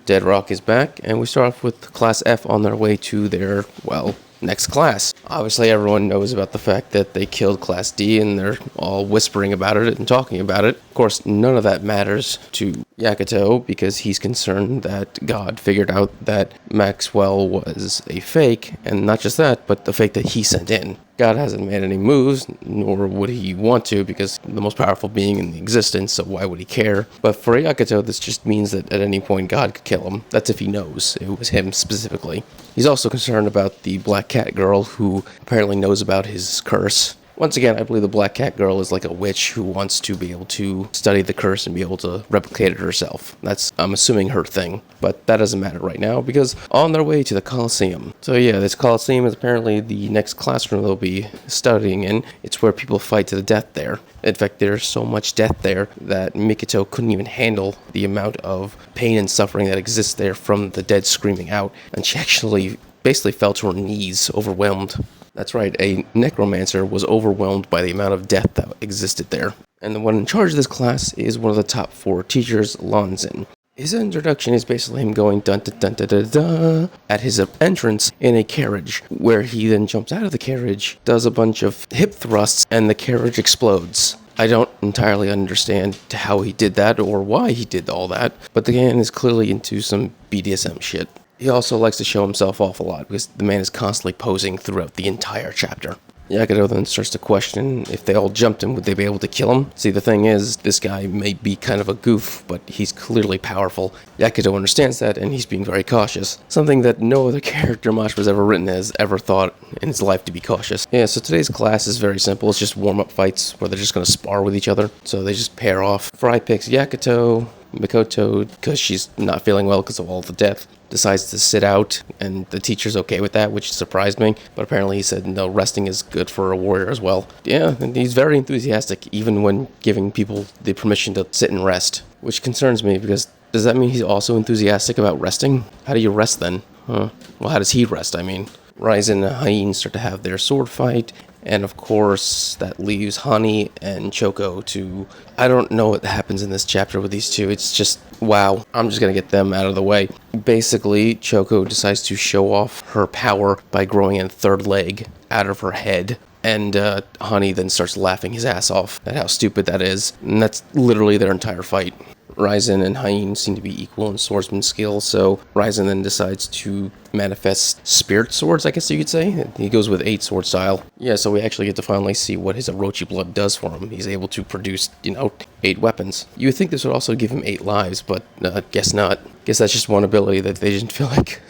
Deadrock is back, and we start off with Class F on their way to their, well, next class. Obviously, everyone knows about the fact that they killed Class D, and they're all whispering about it and talking about it. Of course, none of that matters to Yakuto, because he's concerned that God figured out that Maxwell was a fake, and not just that, but the fake that he sent in. God hasn't made any moves, nor would he want to, because the most powerful being in existence, so why would he care? But for Yakuto, this just means that at any point God could kill him. That's if he knows it was him specifically. He's also concerned about the Black Cat girl, who apparently knows about his curse. Once again, I believe the Black Cat girl is like a witch who wants to be able to study the curse and be able to replicate it herself. That's, I'm assuming, her thing. But that doesn't matter right now, because on their way to the Coliseum. So yeah, this Coliseum is apparently the next classroom they'll be studying in. It's where people fight to the death there. In fact, there's so much death there that Mikito couldn't even handle the amount of pain and suffering that exists there from the dead screaming out. And she actually basically fell to her knees, overwhelmed. That's right, a necromancer was overwhelmed by the amount of death that existed there. And the one in charge of this class is one of the top 4 teachers, Lonzin. His introduction is basically him going dun dun dun dun dun dun at his entrance in a carriage, where he then jumps out of the carriage, does a bunch of hip thrusts, and the carriage explodes. I don't entirely understand how he did that or why he did all that, but the man is clearly into some BDSM shit. He also likes to show himself off a lot, because the man is constantly posing throughout the entire chapter. Yakuto then starts to question if they all jumped him, would they be able to kill him? See, the thing is, this guy may be kind of a goof, but he's clearly powerful. Yakuto understands that, and he's being very cautious. Something that no other character Mashima's ever written has ever thought in his life to be cautious. Yeah, so today's class is very simple. It's just warm-up fights where they're just going to spar with each other. So they just pair off. Fry picks Yakuto. Mikoto, because she's not feeling well because of all the death, decides to sit out, and the teacher's okay with that, which surprised me. But apparently he said, no, resting is good for a warrior as well. Yeah, and he's very enthusiastic, even when giving people the permission to sit and rest, which concerns me, because does that mean he's also enthusiastic about resting? How do you rest then? Well, how does he rest, I mean? Raizen and Hyene start to have their sword fight, and of course, that leaves Hani and Choco to... I don't know what happens in this chapter with these two. It's just, wow. I'm just gonna get them out of the way. Basically, Choco decides to show off her power by growing a third leg out of her head. And Hani then starts laughing his ass off at how stupid that is. And that's literally their entire fight. Raizen and Hyene seem to be equal in swordsman skill, so Raizen then decides to manifest spirit swords, I guess you could say. He goes with 8 sword style. Yeah, so we actually get to finally see what his Orochi blood does for him. He's able to produce, 8 weapons. You would think this would also give him 8 lives, but guess not. Guess that's just one ability that they didn't feel like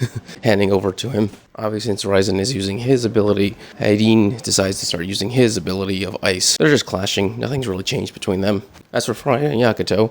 handing over to him. Obviously, since Raizen is using his ability, Hyene decides to start using his ability of ice. They're just clashing. Nothing's really changed between them. As for Freya and Yakuto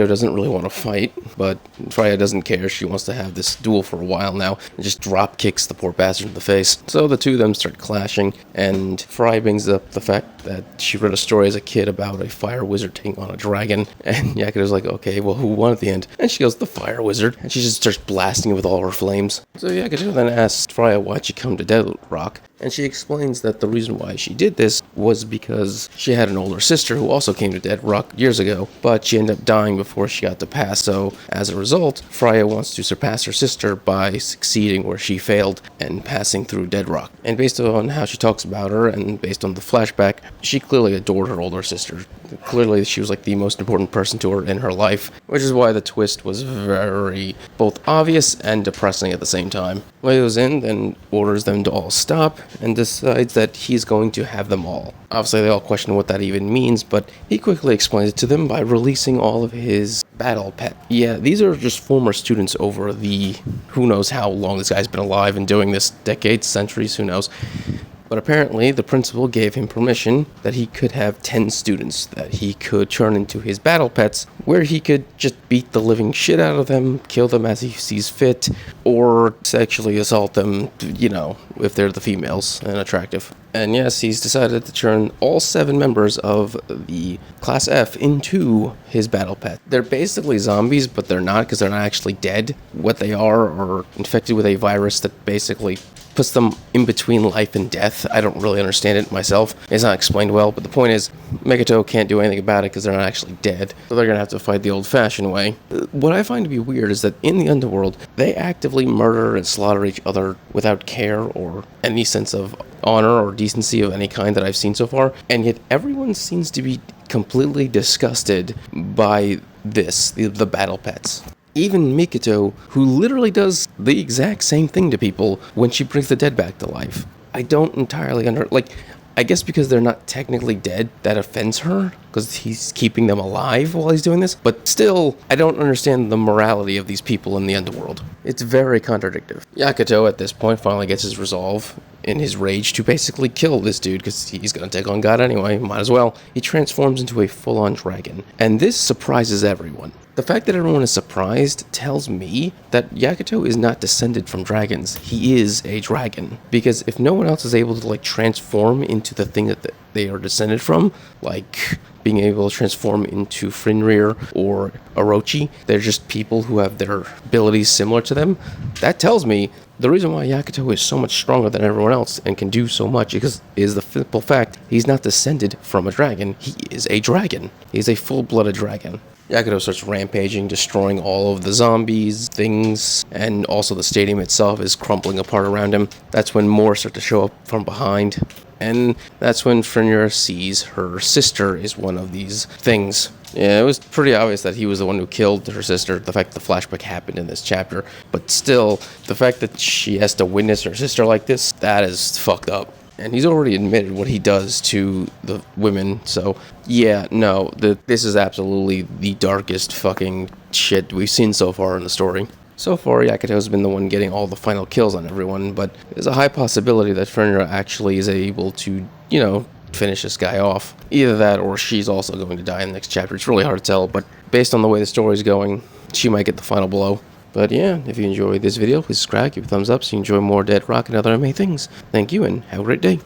doesn't really want to fight, but Freya doesn't care. She wants to have this duel for a while now, and just drop kicks the poor bastard in the face. So the two of them start clashing, and Freya brings up the fact that she read a story as a kid about a fire wizard taking on a dragon, and Yakuto's like, okay, well, who won at the end? And she goes, the fire wizard, and she just starts blasting it with all her flames. So Yakuto then asks Freya why'd she come to Deadrock, and she explains that the reason why she did this was because she had an older sister who also came to Deadrock years ago, but she ended up dying before she got to pass, so as a result, Freya wants to surpass her sister by succeeding where she failed and passing through Deadrock. And based on how she talks about her, and based on the flashback, she clearly adored her older sister. Clearly, she was like the most important person to her in her life, which is why the twist was very both obvious and depressing at the same time. He goes in, then orders them to all stop, and decides that he's going to have them all. Obviously, they all question what that even means, but he quickly explains it to them by releasing all of his battle pet. Yeah, these are just former students over the who knows how long this guy's been alive and doing this, decades, centuries, who knows. But apparently, the principal gave him permission that he could have 10 students that he could turn into his battle pets, where he could just beat the living shit out of them, kill them as he sees fit, or sexually assault them, if they're the females and attractive. And yes, he's decided to turn all 7 members of the Class F into his battle pet. They're basically zombies, but they're not, because they're not actually dead. What they are infected with a virus that basically puts them in between life and death. I don't really understand it myself. It's not explained well, but the point is, Megito can't do anything about it because they're not actually dead. So they're going to have to fight the old-fashioned way. What I find to be weird is that in the underworld, they actively murder and slaughter each other without care or any sense of honor or decency of any kind that I've seen so far, and yet everyone seems to be completely disgusted by the battle pets. Even Mikito, who literally does the exact same thing to people when she brings the dead back to life. I don't entirely I guess because they're not technically dead, that offends her, because he's keeping them alive while he's doing this. But still, I don't understand the morality of these people in the underworld. It's very contradictory. Yakuto, at this point, finally gets his resolve in his rage to basically kill this dude, because he's going to take on God anyway, might as well. He transforms into a full-on dragon, and this surprises everyone. The fact that everyone is surprised tells me that Yakuto is not descended from dragons. He is a dragon. Because if no one else is able to, transform into the thing that they are descended from, like being able to transform into Fenrir or Orochi, they're just people who have their abilities similar to them. That tells me the reason why Yakuto is so much stronger than everyone else and can do so much is the simple fact he's not descended from a dragon. He is a dragon. He's a full-blooded dragon. Yakuto starts rampaging, destroying all of the zombies, things, and also the stadium itself is crumbling apart around him. That's when more start to show up from behind, and that's when Fenrir sees her sister is one of these things. Yeah, it was pretty obvious that he was the one who killed her sister, the fact that the flashback happened in this chapter, but still, the fact that she has to witness her sister like this, that is fucked up. And he's already admitted what he does to the women, so yeah, no, this is absolutely the darkest fucking shit we've seen so far in the story. So far, Yakuto's been the one getting all the final kills on everyone, but there's a high possibility that Fenrir actually is able to, finish this guy off. Either that or she's also going to die in the next chapter. It's really hard to tell, but based on the way the story's going, she might get the final blow. But yeah, if you enjoyed this video, please subscribe, give it a thumbs up so you enjoy more Deadrock and other amazing things. Thank you, and have a great day.